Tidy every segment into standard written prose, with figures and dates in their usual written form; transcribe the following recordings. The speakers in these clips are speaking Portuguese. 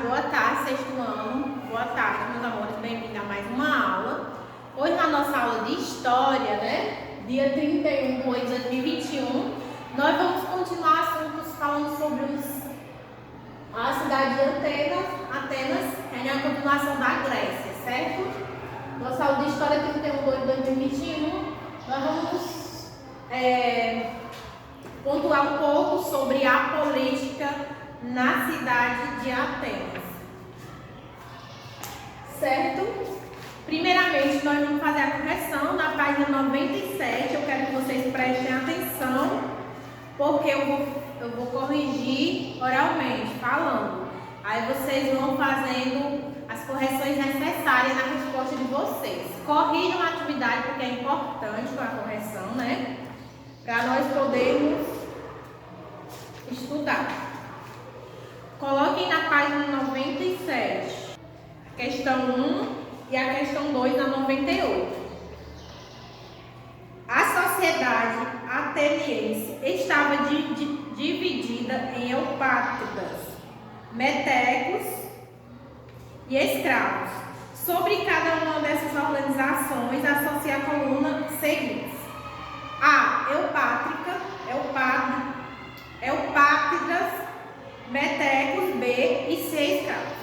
boa tarde, sexto ano. Boa tarde, meus amores, bem-vindos a mais uma aula. Hoje na nossa aula de História, dia 31 de 8 de 2021, nós vamos continuar assuntos falando sobre a cidade de Atenas, que é a continuação da Grécia, certo? Nossa aula de História 31 de 8 de 2021, nós vamos pontuar um pouco sobre a política na cidade de Atenas, certo? Primeiramente, nós vamos fazer a correção na página 97. Eu quero que vocês prestem atenção, porque eu vou corrigir oralmente, falando. Aí vocês vão fazendo as correções necessárias na resposta de vocês. Corrijam a atividade, porque é importante a correção, para nós podermos estudar. Coloquem na página 97 a questão 1 e a questão 2 na 98. A sociedade ateniense estava dividida em eupátridas, metecos e escravos. Sobre cada uma dessas organizações, associa a coluna seguinte: A. Eupátridas, metecos, B e C, escravos.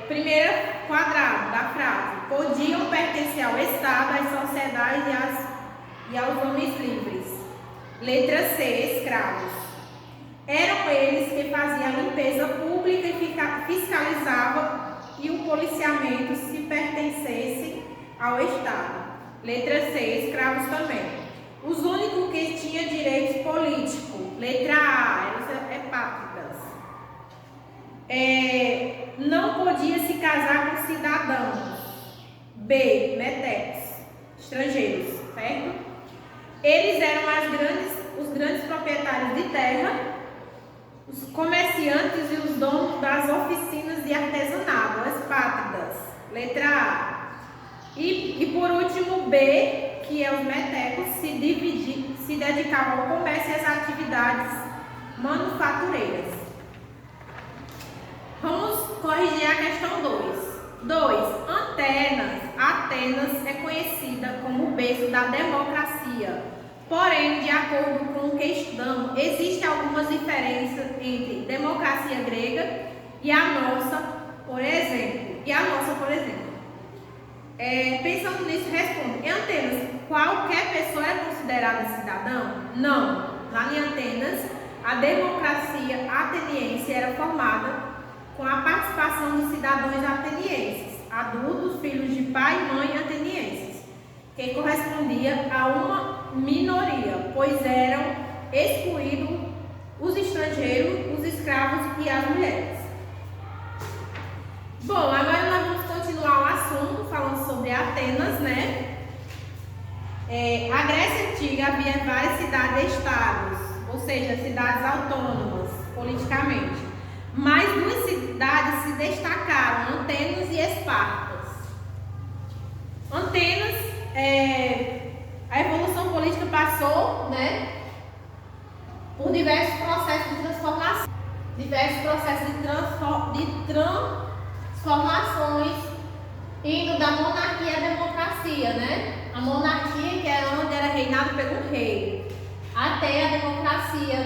Primeiro quadrado da frase: podiam pertencer ao Estado, às sociedades e aos homens livres. Letra C, escravos. Eram eles que faziam a limpeza pública e fiscalizavam e o policiamento se pertencesse ao Estado. Letra C, escravos também. Os únicos que tinham direitos políticos. Letra A, eram epátridas. Não podia se casar com cidadãos. B, metecos, estrangeiros, certo? Eles eram os grandes proprietários de terra, os comerciantes e os donos das oficinas de artesanato, as pátridas. Letra A. E por último, B, que é os metecos, se dedicavam ao comércio e às atividades manufatureiras. Vamos corrigir a questão 2. 2. Atenas é conhecida como o berço da democracia. Porém, de acordo com o que estudamos, existem algumas diferenças entre democracia grega e a nossa, por exemplo. Pensando nisso, responde: em Atenas, qualquer pessoa é considerada cidadão? Não. Lá em Atenas, a democracia ateniense era formada com a participação de cidadãos atenienses, adultos, filhos de pai e mãe atenienses, que correspondia a uma minoria, pois eram excluídos os estrangeiros, os escravos e as mulheres. Bom, agora nós vamos continuar o assunto falando sobre Atenas, A Grécia Antiga havia várias cidades-estados, ou seja, cidades autônomas politicamente. Mas duas cidades se destacaram, Atenas e Espartas. Atenas, a evolução política passou, por diversos processos de transformação, indo da monarquia à democracia, A monarquia, que era onde era reinado pelo rei, até a democracia,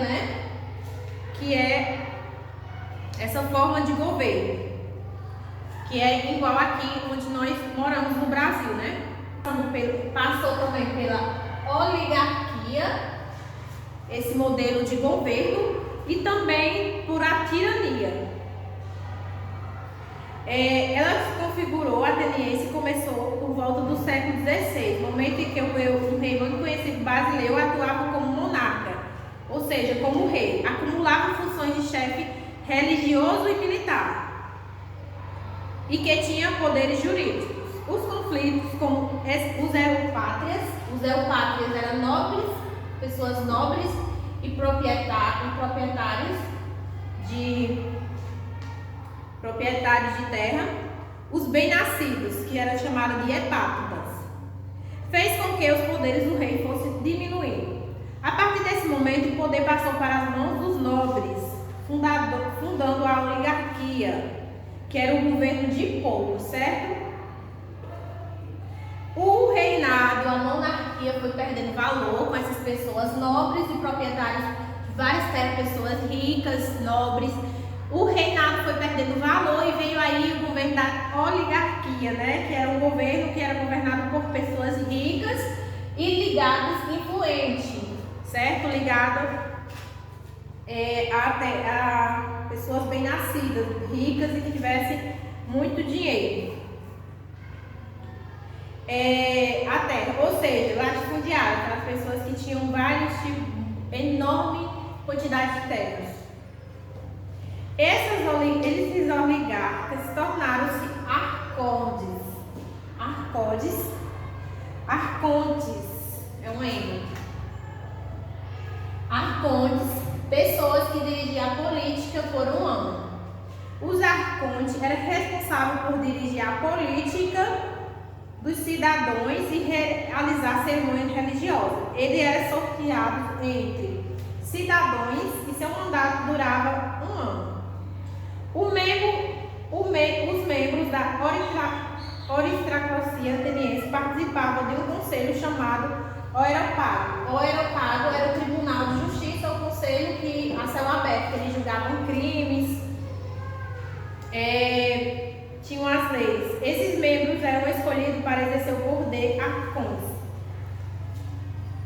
que é essa forma de governo, que é igual aqui onde nós moramos no Brasil, Passou também pela oligarquia, esse modelo de governo, e também por a tirania. Ela se configurou, a ateniense começou por volta do século XVI, momento em que o rei muito conhecido Basileu atuava como monarca, ou seja, como rei, acumulava funções de chefe religioso e militar, e que tinha poderes jurídicos. Os conflitos com os eupátrias eram nobres, pessoas nobres e proprietários de terra, os bem-nascidos, que eram chamados de epátridas, fez com que os poderes do rei fossem diminuindo. A partir desse momento, o poder passou para as mãos dos nobres, fundadores oligarquia, que era o governo de poucos, certo? O reinado, a monarquia foi perdendo valor com essas pessoas nobres e proprietários, várias pessoas ricas, nobres. O reinado foi perdendo valor e veio aí o governo da oligarquia, né? Que era um governo que era governado por pessoas ricas e ligadas, influentes, certo? Ligado a pessoas bem-nascidas, ricas e que tivessem muito dinheiro. A terra, ou seja, latifundiários, aquelas pessoas que tinham enorme quantidade de terras. Esses oligarcas tornaram-se arcontes, é um M. Arcontes, pessoas que dirigiam a política por um ano. Os arcontes eram responsáveis por dirigir a política dos cidadãos e realizar cerimônias religiosas. Ele era sorteado entre cidadãos e seu mandato durava um ano. Os membros da aristocracia ateniense participavam de um conselho chamado Areópago. O Areópago era o tribunal de justiça, o conselho que a céu aberto, que eles julgavam crimes, tinham as leis. Esses membros eram escolhidos para exercer o poder arcontes.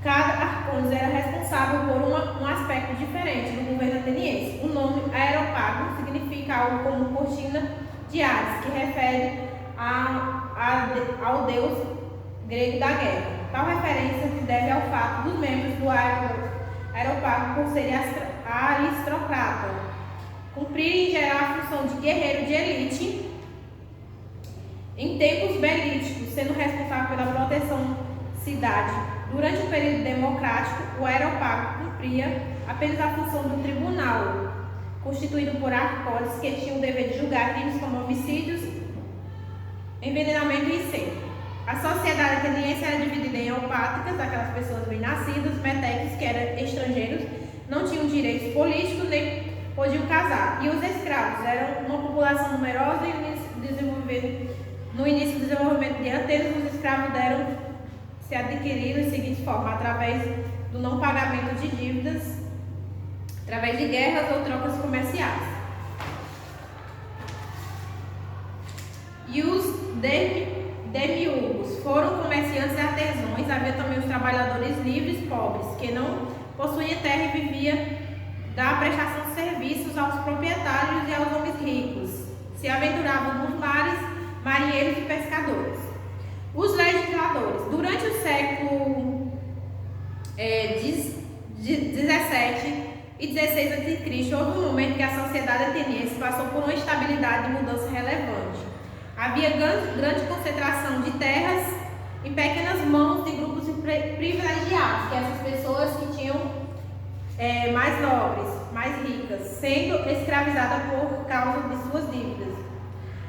Cada arcontes era responsável por um aspecto diferente do governo ateniense. O nome Areópago significa algo como cortina de Ares, que refere ao deus grego da guerra. Tal referência se deve ao fato dos membros do Areópago, por serem aristocratas, cumprirem em geral a função de guerreiro de elite em tempos belísticos, sendo responsável pela proteção da cidade. Durante o período democrático, o Areópago cumpria apenas a função do tribunal, constituído por arcontes que tinham o dever de julgar crimes como homicídios, envenenamento e incêndio. A sociedade ateniense era dividida em eupátricas, aquelas pessoas bem-nascidas, meteques, que eram estrangeiros, não tinham direitos políticos nem podiam casar, e os escravos eram uma população numerosa e no início do desenvolvimento de Atenas, os escravos se adquiriram da seguinte forma: através do não pagamento de dívidas, através de guerras ou trocas comerciais. E os demiurgos foram comerciantes e artesãos. Havia também os trabalhadores livres, pobres, que não possuíam terra e viviam da prestação de serviços aos proprietários e aos homens ricos. Se aventuravam nos mares, marinheiros e pescadores. Os legisladores. Durante o século 17 e 16 a.C., houve um momento que a sociedade ateniense passou por uma estabilidade e mudança relevante. Havia grande concentração de terras em pequenas mãos de grupos privilegiados, que essas pessoas que tinham mais nobres, mais ricas, sendo escravizadas por causa de suas dívidas.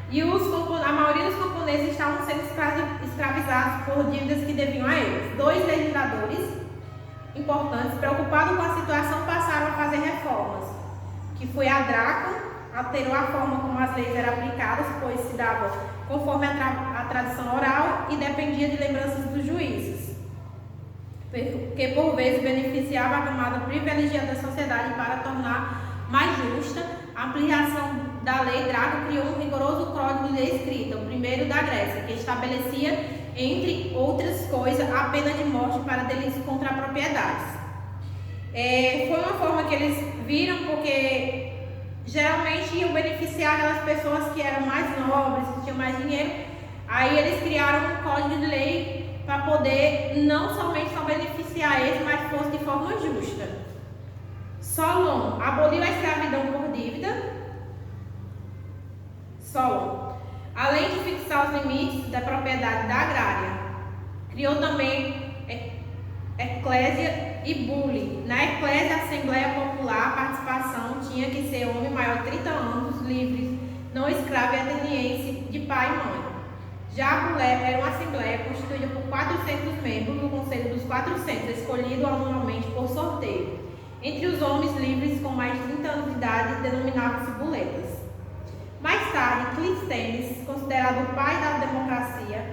E a maioria dos camponeses estavam sendo escravizados por dívidas que deviam a eles. 2 legisladores importantes, preocupados com a situação, passaram a fazer reformas, que foi a Drácon, alterou a forma como as leis eram aplicadas, pois se dava conforme a tradição oral e dependia de lembranças dos juízes, que por vezes beneficiava a camada privilegiada da sociedade. Para tornar mais justa a aplicação da lei, Drácon criou um rigoroso código de lei escrita, o primeiro da Grécia, que estabelecia, entre outras coisas, a pena de morte para delitos contra propriedades. Foi uma forma que eles viram, porque geralmente iam beneficiar aquelas pessoas que eram mais nobres, que tinham mais dinheiro. Aí eles criaram um código de lei para poder não somente só beneficiar eles, mas fosse de forma justa. Solon aboliu a escravidão por dívida. Solon, além de fixar os limites da propriedade da agrária, criou também eclésia e bule. Na eclésia, a Assembleia Popular, a participação tinha que ser homem maior de 30 anos, livre, não escravo e ateniense, de pai e mãe. Já a bule era uma assembleia constituída por 400 membros do Conselho dos 400, escolhido anualmente por sorteio. Entre os homens livres com mais de 30 anos de idade, denominavam-se buletas. Mais tarde, Clístenes, considerado o pai da democracia,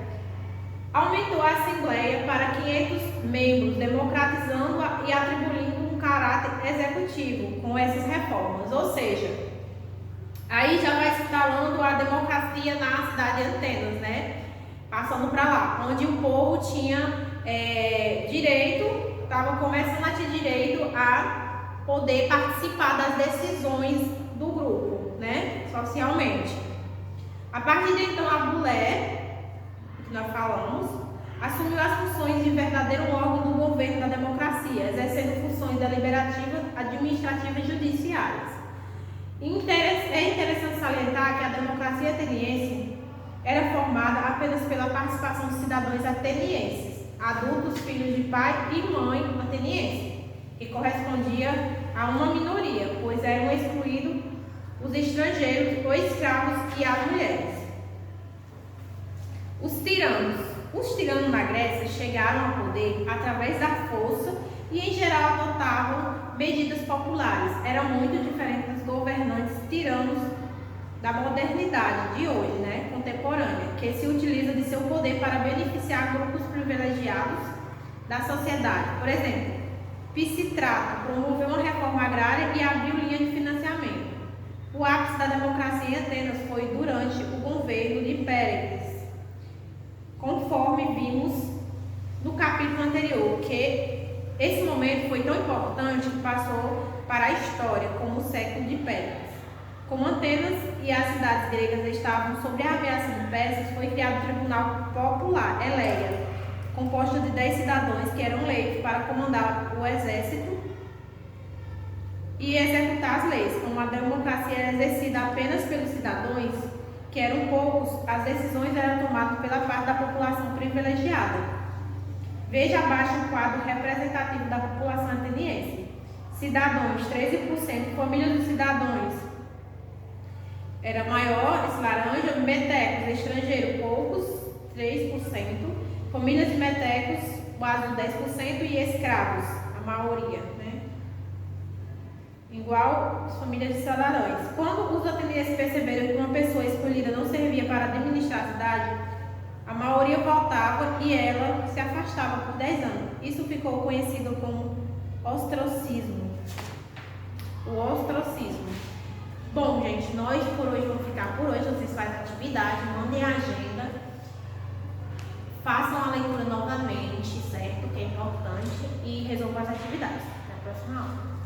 aumentou a Assembleia para 500 membros, democratizando-a e atribuindo um caráter executivo com essas reformas. Ou seja, aí já vai se instalando a democracia na cidade de Atenas, né? Passando para lá, onde o povo tinha direito, estava começando a ter direito a poder participar das decisões do grupo, né? Socialmente. A partir de então, a Bulé, que nós falamos, assumiu as funções de verdadeiro órgão do governo da democracia, exercendo funções deliberativas, administrativas e judiciárias. É interessante salientar que a democracia ateniense era formada apenas pela participação dos cidadãos atenienses, adultos, filhos de pai e mãe ateniense, que correspondia a uma minoria, pois eram excluídos os estrangeiros, os escravos e as mulheres. Os tiranos na Grécia chegaram ao poder através da força e, em geral, adotavam medidas populares. Eram muito diferentes dos governantes tiranos da modernidade de hoje, né, contemporânea, que se utiliza de seu poder para beneficiar grupos privilegiados da sociedade. Por exemplo, Pisístrato promoveu uma reforma agrária e abriu linha de financiamento. O ápice da democracia em Atenas foi durante o governo de Péricles, conforme vimos no capítulo anterior, que esse momento foi tão importante que passou para a história como o século de Péricles. Como Atenas e as cidades gregas estavam sob a ameaça de persas, foi criado o Tribunal Popular, Eleia, composto de 10 cidadãos que eram eleitos para comandar o exército e executar as leis. Como a democracia era exercida apenas pelos cidadãos, que eram poucos, as decisões eram tomadas pela parte da população privilegiada. Veja abaixo o quadro representativo da população ateniense. Cidadãos, 13%, famílias dos cidadãos, era maior, esse laranja, metecos, estrangeiro, poucos, 3%, famílias de metecos, quase 10%, e escravos, a maioria, né? Igual as famílias de cidadãos. Quando os atenienses perceberam que uma pessoa escolhida não servia para administrar a cidade, a maioria voltava e ela se afastava por 10 anos. Isso ficou conhecido como ostracismo. O ostracismo. Bom, gente, nós por hoje vamos ficar por hoje. Vocês fazem atividade, mandem a agenda, façam a leitura novamente, certo? Que é importante, e resolvam as atividades. Até a próxima aula.